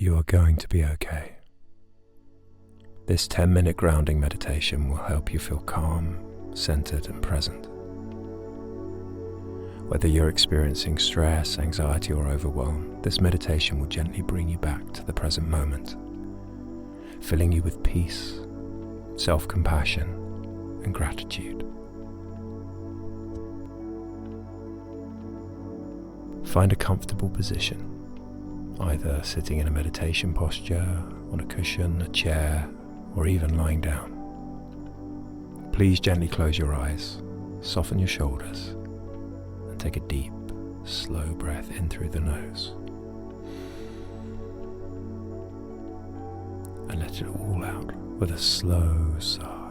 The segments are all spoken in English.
You are going to be okay. This 10-minute grounding meditation will help you feel calm, centered, and present. Whether you're experiencing stress, anxiety, or overwhelm, this meditation will gently bring you back to the present moment, filling you with peace, self-compassion, and gratitude. Find a comfortable position, either sitting in a meditation posture, on a cushion, a chair, or even lying down. Please gently close your eyes, soften your shoulders, and take a deep, slow breath in through the nose. And let it all out with a slow sigh.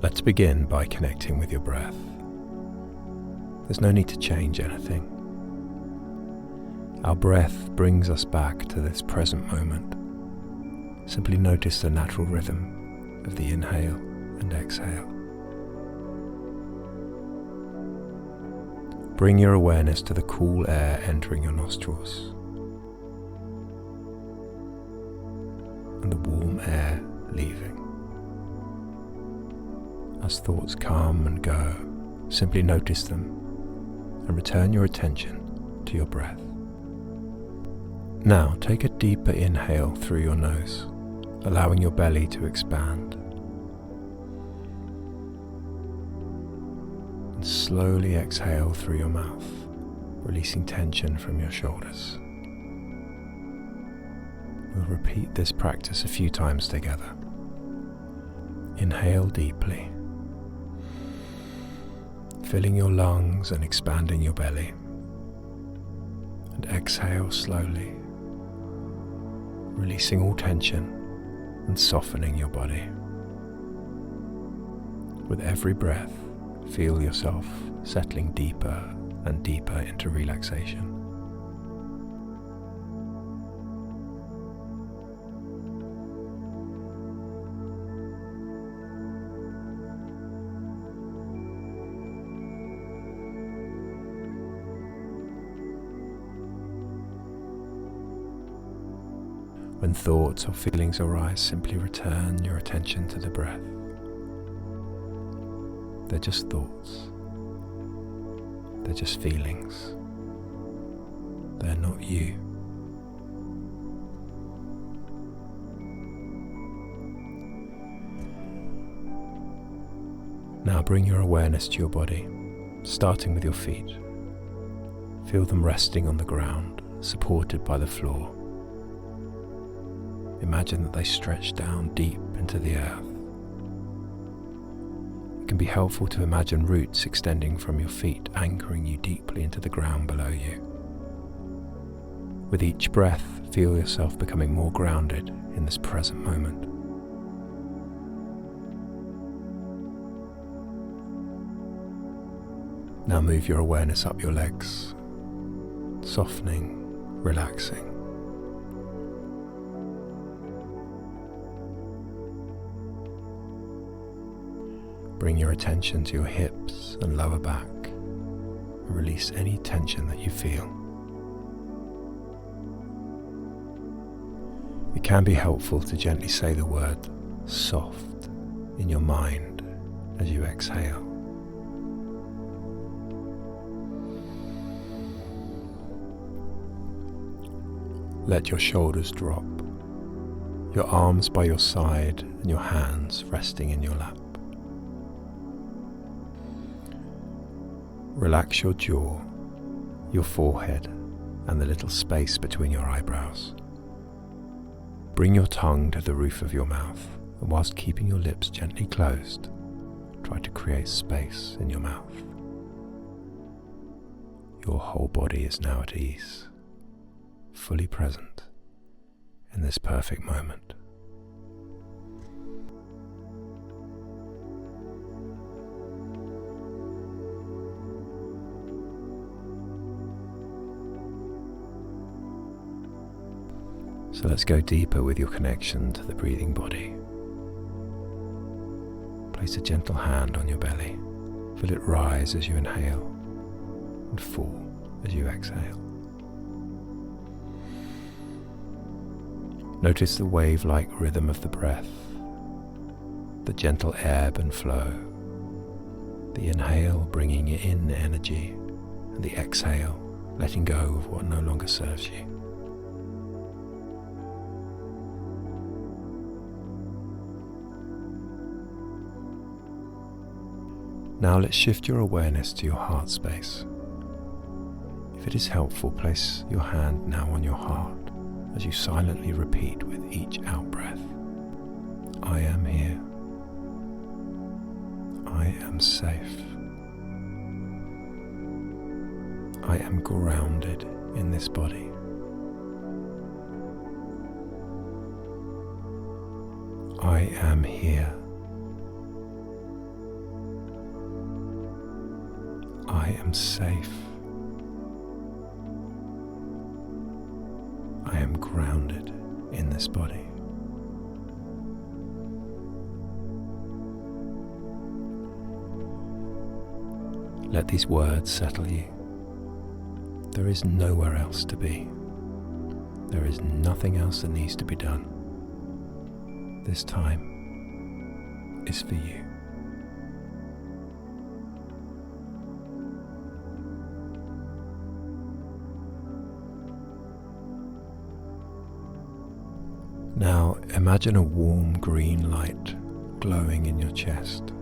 Let's begin by connecting with your breath. There's no need to change anything. Our breath brings us back to this present moment. Simply notice the natural rhythm of the inhale and exhale. Bring your awareness to the cool air entering your nostrils and the warm air leaving. As thoughts come and go, simply notice them and return your attention to your breath. Now take a deeper inhale through your nose, allowing your belly to expand. And slowly exhale through your mouth, releasing tension from your shoulders. We'll repeat this practice a few times together. Inhale deeply, filling your lungs and expanding your belly. And exhale slowly, releasing all tension and softening your body. With every breath, feel yourself settling deeper and deeper into relaxation. When thoughts or feelings arise, simply return your attention to the breath. They're just thoughts. They're just feelings. They're not you. Now bring your awareness to your body, starting with your feet. Feel them resting on the ground, supported by the floor. Imagine that they stretch down deep into the earth. It can be helpful to imagine roots extending from your feet, anchoring you deeply into the ground below you. With each breath, feel yourself becoming more grounded in this present moment. Now move your awareness up your legs, softening, relaxing. Bring your attention to your hips and lower back and release any tension that you feel. It can be helpful to gently say the word soft in your mind as you exhale. Let your shoulders drop, your arms by your side and your hands resting in your lap. Relax your jaw, your forehead, and the little space between your eyebrows. Bring your tongue to the roof of your mouth, and whilst keeping your lips gently closed, try to create space in your mouth. Your whole body is now at ease, fully present in this perfect moment. So let's go deeper with your connection to the breathing body. Place a gentle hand on your belly, Feel it rise as you inhale and fall as you exhale. Notice the wave-like rhythm of the breath, the gentle ebb and flow, the inhale bringing in energy and the exhale letting go of what no longer serves you. Now let's shift your awareness to your heart space. If it is helpful, place your hand now on your heart as you silently repeat with each out-breath. I am here. I am safe. I am grounded in this body. I am here. I am safe. I am grounded in this body. Let these words settle you. There is nowhere else to be. There is nothing else that needs to be done. This time is for you. Now imagine a warm green light glowing in your chest,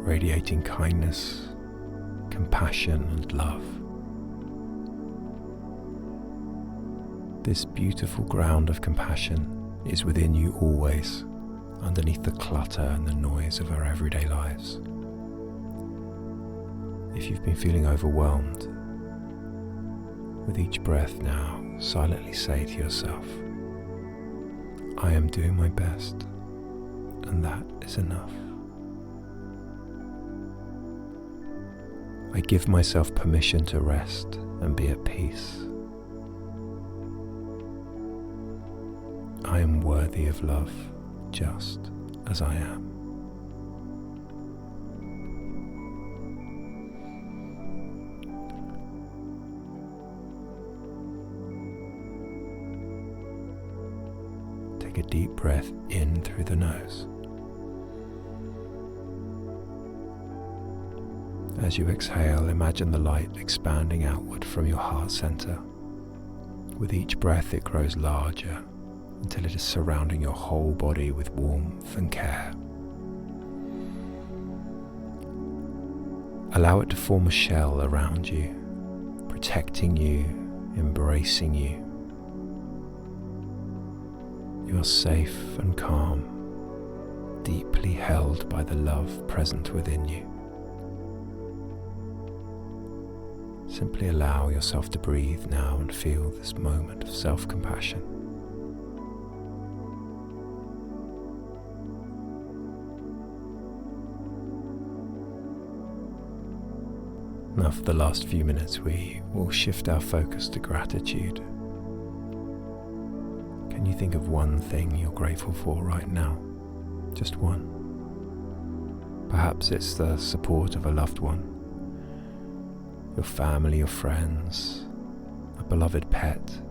radiating kindness, compassion and love. This beautiful ground of compassion is within you always, underneath the clutter and the noise of our everyday lives. If you've been feeling overwhelmed, with each breath now, silently say to yourself, I am doing my best, and that is enough. I give myself permission to rest and be at peace. I am worthy of love, just as I am. Take a deep breath in through the nose. As you exhale, imagine the light expanding outward from your heart center. With each breath, it grows larger until it is surrounding your whole body with warmth and care. Allow it to form a shell around you, protecting you, embracing you. You are safe and calm, deeply held by the love present within you. Simply allow yourself to breathe now and feel this moment of self-compassion. Now for the last few minutes we will shift our focus to gratitude. Can you think of one thing you're grateful for right now? Just one. Perhaps it's the support of a loved one, your family, your friends, a beloved pet.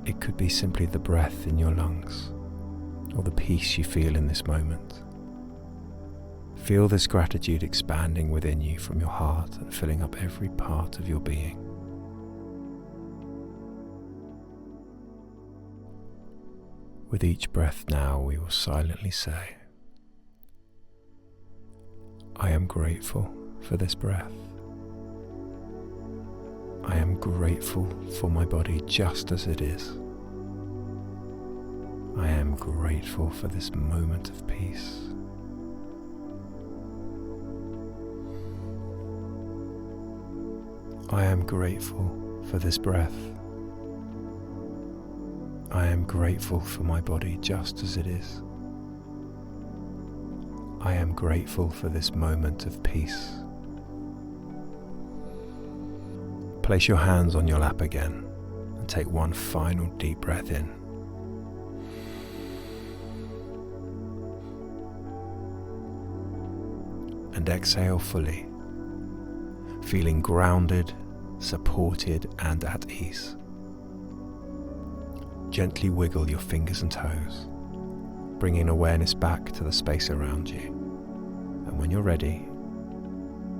It could be simply the breath in your lungs or the peace you feel in this moment. Feel this gratitude expanding within you from your heart and filling up every part of your being. With each breath now, we will silently say, I am grateful for this breath. I am grateful for my body just as it is. I am grateful for this moment of peace. I am grateful for this breath. I am grateful for my body just as it is. I am grateful for this moment of peace. Place your hands on your lap again and take one final deep breath in. and exhale fully, feeling grounded, supported, and at ease. Gently wiggle your fingers and toes, bringing awareness back to the space around you. And when you're ready,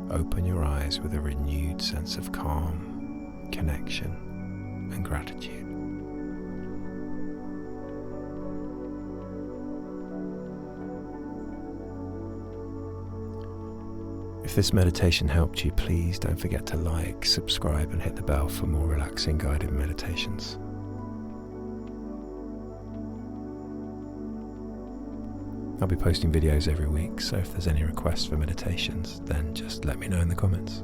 open your eyes with a renewed sense of calm, connection, and gratitude. If this meditation helped you, please don't forget to like, subscribe, and hit the bell for more relaxing guided meditations. I'll be posting videos every week, so if there's any requests for meditations, then just let me know in the comments.